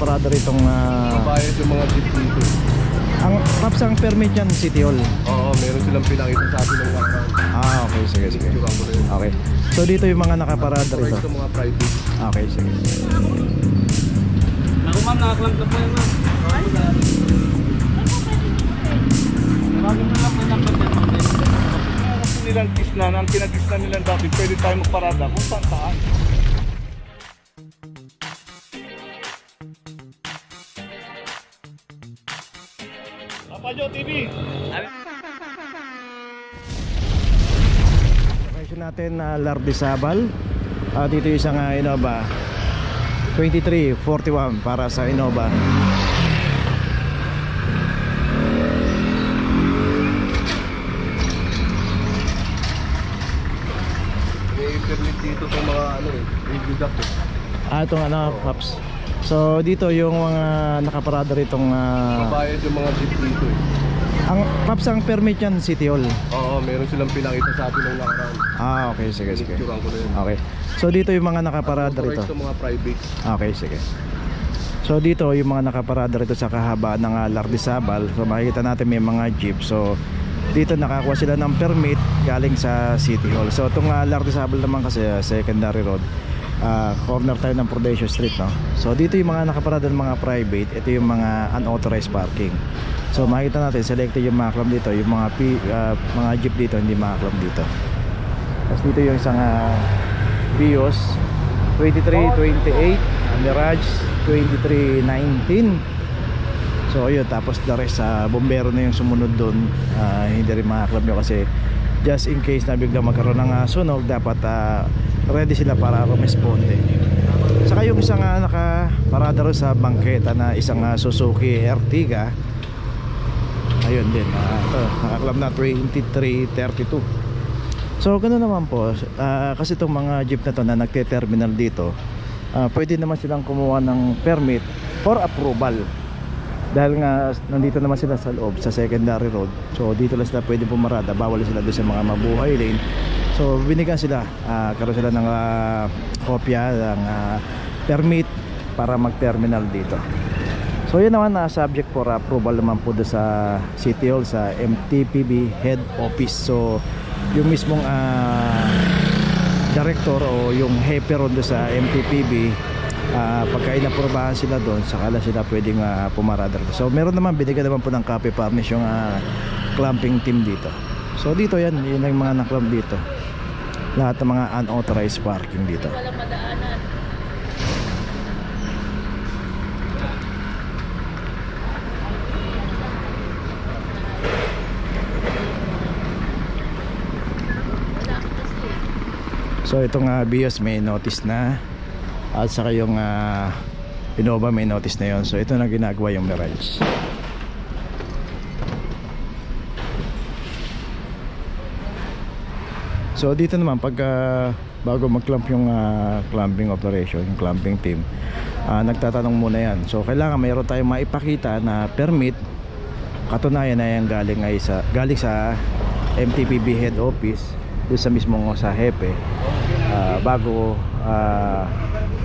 nakaparada ritong bayad yung mga jeep dito. ang Paps, ang permit yan City Hall. Oo, meron silang pinakita sa atin ng nakaraan. Okay, sige. Okay. So dito yung mga nakaparada rito. Ito mga private. Okay, sige. Ako ma'am, nakaklamp na po yun ma'am. Bakit na lang po nakaklamp yan ma'am? Kasi nilang isla, ang pinag-isla nilang dati, pwede tayo magparada kung saan. Papajo TV! Location natin na Lardizabal. Dito yung isang Innova 2341 para sa Innova. May permit dito itong mga review duct. Itong Paps. So dito yung mga nakaparada ritong bayad yung mga jeep dito ang Paps, ang permit yan City Hall. Oo, meron silang pinakita sa atin ng nakaraan. Okay, sige. Picturean ko na yun. Okay. So dito yung mga nakaparada rito. Ito mga private. Okay, sige. So dito yung mga nakaparada rito sa kahabaan ng Lardizabal. So makikita natin may mga jeep. So dito nakakuha sila ng permit galing sa City Hall. So itong Lardizabal naman kasi secondary road. Corner tayo ng Prudencio Street, no? So dito yung mga nakaparada ng mga private. Ito yung mga unauthorized parking. So makita natin selected yung mga club dito. Yung mga jeep dito hindi makaklam dito. Tapos dito yung isang Vios 2328, Mirage 2319. So ayun, tapos the rest bombero na yung sumunod doon. Hindi rin makaklam yun kasi just in case na bigla magkaroon ng sunog, dapat ready sila para rumisponde. Saka yung isang nakaparada rin sa bangketa na isang Suzuki Ertiga. Ayun din, nakaklam na 2332. So ganoon naman po, kasi itong mga jeep na to na nagte-terminal dito, pwede naman silang kumuha ng permit for approval. Dahil nga nandito naman sila sa loob sa secondary road. So dito lang sila pwede pumarada, bawal sila doon sa mga mabuhay lane. So binigyan sila, karoon sila ng kopya ng permit para mag-terminal dito. So yun naman subject for approval naman po doon sa City Hall, sa MTPB head office. So yung mismong director o yung hepe ron doon sa MTPB, pagka inaprobahan sila doon, sakala sila pwedeng pumarada. So meron naman, binigyan naman po ng copy permit yung clamping team dito. So dito yun ang mga naklamp dito, lahat ng mga unauthorized parking dito. So itong Vios may notice na, at saka yung Innova may notice na yon. So ito na ginagawa yung Mirage. So dito naman pag bago mag-clamp yung clamping operation, yung clamping team, nagtatanong muna yan. So kailangan mayroon tayong maipakita na permit, katunayan na yan galing sa MTPB head office doon sa mismong sa hepe, bago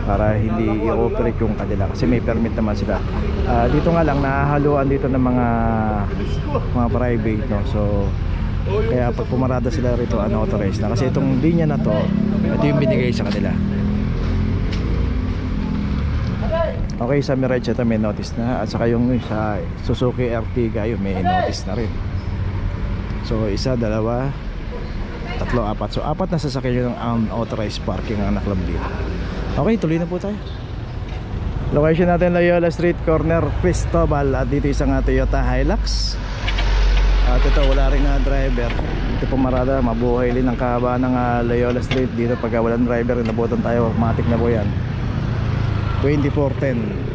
para hindi i-operate yung kanila, kasi may permit naman sila. Dito nga lang nahahaluan dito ng mga private, no? So kaya pag pumarada sila rito unauthorized na, kasi itong linya na to, ito yung binigay sa kanila. Okay, sa Mirage ito may notice na, at saka yung sa Suzuki Ertiga yun may notice na rin. So isa, dalawa, tatlo, apat. So apat na sasakyan yung unauthorized parking ang naklam dito. Okay, tuloy na po tayo. Location natin Loyola Street, corner Cristobal. At dito isang Toyota Hilux. At ito wala rin driver. Dito pumarada, mabuhay din ang kahabaan ng Loyola Street. Dito pagka walang driver, nabutan tayo, matik na po yan. 2410.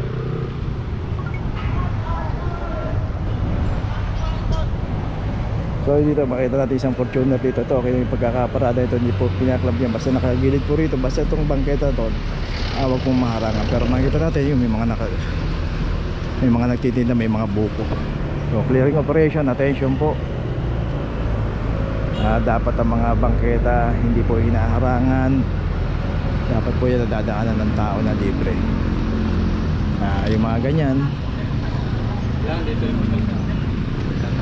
So dito makita natin isang Fortuner dito. Ito okay yung pagkakaparada ito, hindi po pinaklab yan, basta nakagilid po rito. Basta itong bangketa ito, huwag pong maharangan. Pero makita natin yung may mga nagtitinda, may mga buko. So clearing operation, attention po. Dapat ang mga bangketa hindi po hinaharangan. Dapat po yan nadadaanan ng tao na libre. Yung mga ganyan Yan, dito yung pagkakita.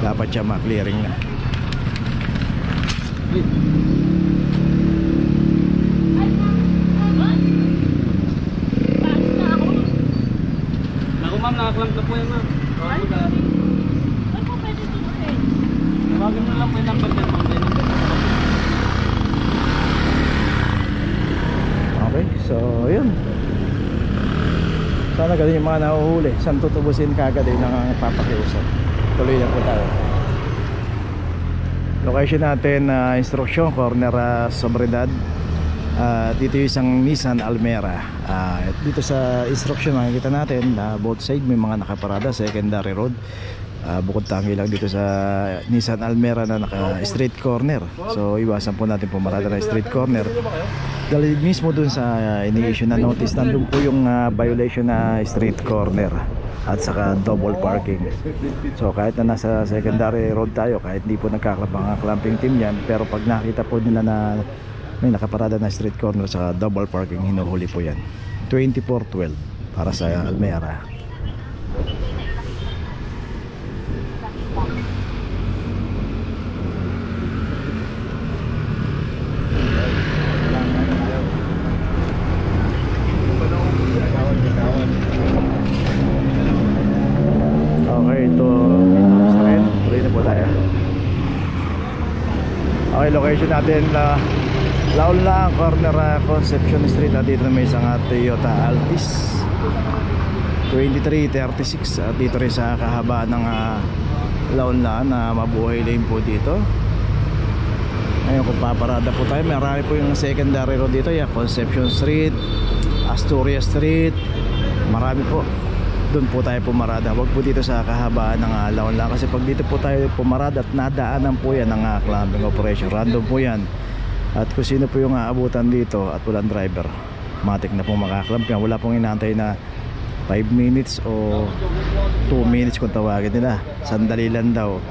dapat siya ma-clearing na. Naku ma'am, nakaklamp na po yan ma'am. Tawagin mo lang po yung number din ma'am. Okay, so yun. Sana ganun yung mga nahuhuli. Saan tutubusin kagad yung nangangapapakiusap. Tuloy lang po tayo. Location natin, instruction, corner Sobredad. Dito yung isang Nissan Almera. Dito sa instruction makikita natin na both side may mga nakaparada, secondary road. Bukod tangi lang dito sa Nissan Almera na naka street corner. So iwasan po natin pumarada na street corner. Dahil mismo dun sa ini-issue na notice, nandun po yung violation na street corner at saka double parking. So kahit na nasa secondary road tayo, kahit di po nagkaklapang clamping team yan, pero pag nakita po nila na may nakaparada na street corner sa double parking, hinuhuli po yan. 2412 para sa Almera. Okay, ito tuloy na po tayo. Okay, location natin Laon-Laang, corner Concepcion Street. Dito na may isang Toyota Altis 2336. Dito rin sa kahabaan ng Laon-Laang na mabuhay lane po dito. Ngayon kung paparada po tayo, marami po yung secondary road dito. Concepcion Street, Asturias Street, marami po. Doon po tayo pumarada. Huwag po dito sa kahabaan ng Laon-Laang, kasi pag dito po tayo pumarada at nadaanan po yan ng clamping operation, random po yan. At kung sino po yung aabutan dito at walang driver, matik na pong makaklamp yan. Wala pong inaantay na 5 minutes o 2 minutes kung tawagin nila. Sandali lang daw.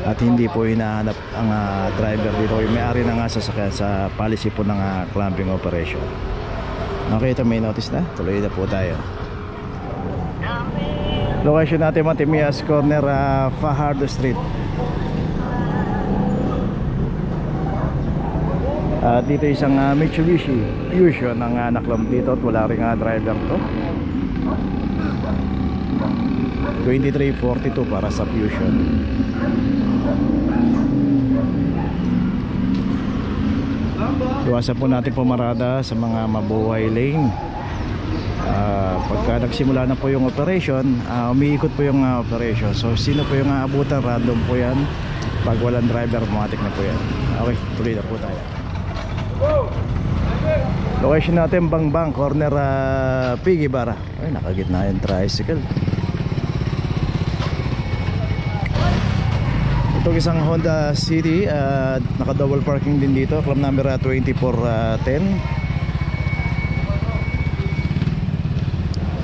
At hindi po hinahanap ang driver dito. Yung may-ari na nga sasakyan sa policy po ng clamping operation. Okay, ito may notice na. Tuloy na po tayo. Location natin Matimias, corner Fajardo Street. Dito isang Mitsubishi Fusion ang naklamp dito at wala rin driver to. 2342 para sa Fusion. Iwasan po natin pumarada sa mga mabuhay lane. Pagka nagsimula na po yung operation, umiikot po yung operation. So sino po yung aabutan, random po yan. Pag walang driver, automatic na po yan. Okay, tuloy na po tayo. Location natin Bangbang, corner Piggy Bara. Ay, nakagitna yung tricycle. Itong isang Honda City, naka double parking din dito. Club number 2410.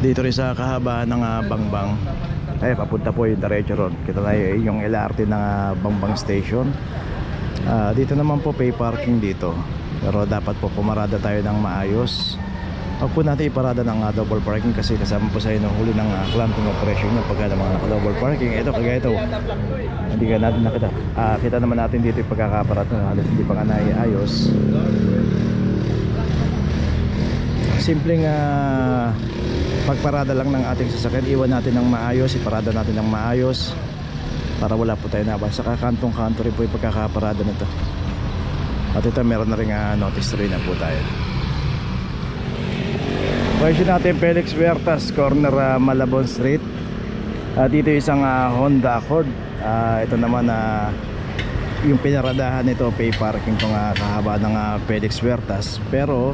Dito rin sa kahabaan ng Bangbang. Ay, papunta po yung diretso ron. Kita tayo yung LRT ng Bangbang Station. Dito naman po pay parking dito. Pero dapat po pumarada tayo ng maayos. Huwag po natin iparada ng double parking, kasi kasama po sa inyo huli ng clamping operation nyo pagka naman naka-double parking. Ito, kagaya ito, hindi ka natin nakita. Kita naman natin dito yung pagkakaparada na halos hindi pa nga naiayos. Simpleng pagparada lang ng ating sasakyan. Iwan natin ng maayos, iparada natin ng maayos para wala po tayo naban. Saka kantong-kanto rin po yung pagkakaparada nito. At ito meron na rin notice rin na po tayo. Question natin Felix Huertas, corner Malabon Street. Dito isang Honda Accord. Ito naman yung pinaradahan nito pay parking itong kahaba ng Felix Huertas. Pero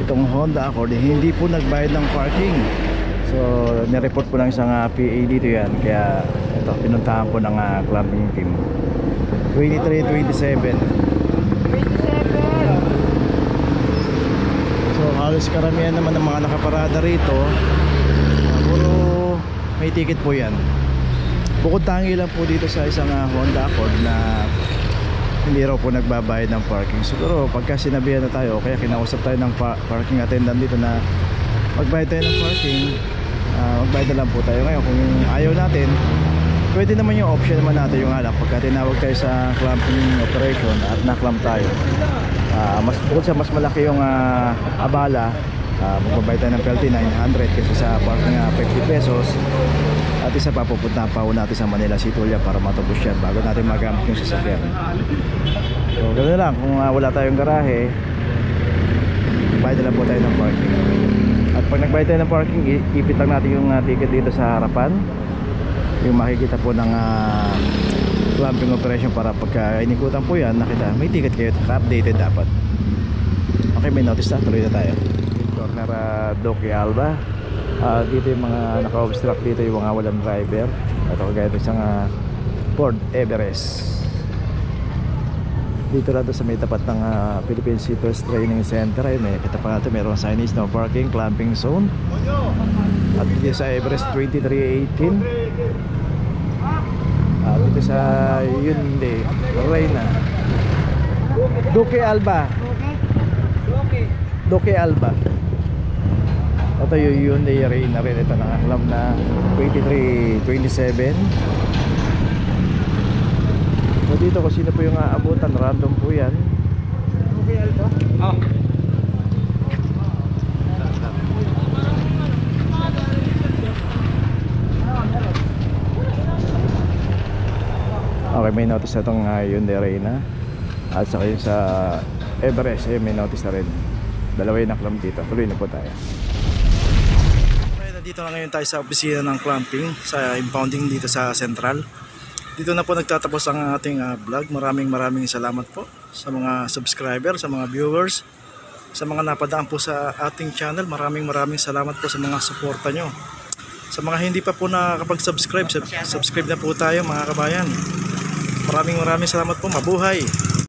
itong Honda Accord hindi po nagbayad ng parking. So nireport po lang isang PA dito yan. Kaya ito pinuntahan po ng clamping team. 2327. So halos karamihan naman ng mga nakaparada rito, puro may ticket po yan. Bukod tangi lang po dito sa isang Honda Accord na hindi raw po nagbabayad ng parking. Siguro pagka sinabihan na tayo, kaya kinausap tayo ng parking attendant dito na magbayad tayo ng parking, magbayad na lang po tayo ngayon. Kung ayaw natin, pwede naman yung option naman natin yung alak pagka tinawag tayo sa clamping operation at na-clamp tayo. Bukod sa mas malaki yung abala, magbabayad tayo ng penalty 900 kasi sa parking 50 pesos. At isa pa, pupunta pa ho natin sa Manila City Hall para matubos yan bago natin magamit yung sasakyan. So ganoon lang, kung wala tayong garahe, bayad na lang po tayo ng parking. At pag nagbayad tayo ng parking, ipit lang natin yung ticket dito sa harapan, yung makikita po ng clamping operation, para pagka inikutan po yan, nakita may ticket kayo, ka-updated dapat. Okay, may notice na, tuloy na tayo. Corner Duque Alba. Dito yung mga naka-obstruct dito, yung mga walang driver. Ito kagaya ito isang Ford Everest. Dito lang sa may tapat ng Philippine Seafarers Training Center ay may kita pa natin, mayroong signage no parking, clamping zone. At dito sa Everest 2318. Dito sa Hyundai Reina Duque Alba. Duque Alba. Ito yung Hyundai Reina rin. Ito nakaklaim na 2327. So dito kung sino po yung aabutan, random po yan. Okay, may notice na itong Hyundai Reina. At saka yung sa Everest, may notice na rin. Dalawa yung naklam dito. Tuloy na po tayo. Okay, nandito na ngayon tayo sa opisina ng clamping, sa impounding dito sa Central. Dito na po nagtatapos ang ating vlog. Maraming salamat po sa mga subscriber, sa mga viewers, sa mga napadaan po sa ating channel. Maraming salamat po sa mga suporta nyo. Sa mga hindi pa po nakakapag-subscribe, subscribe na po tayo mga kabayan. Maraming salamat po. Mabuhay!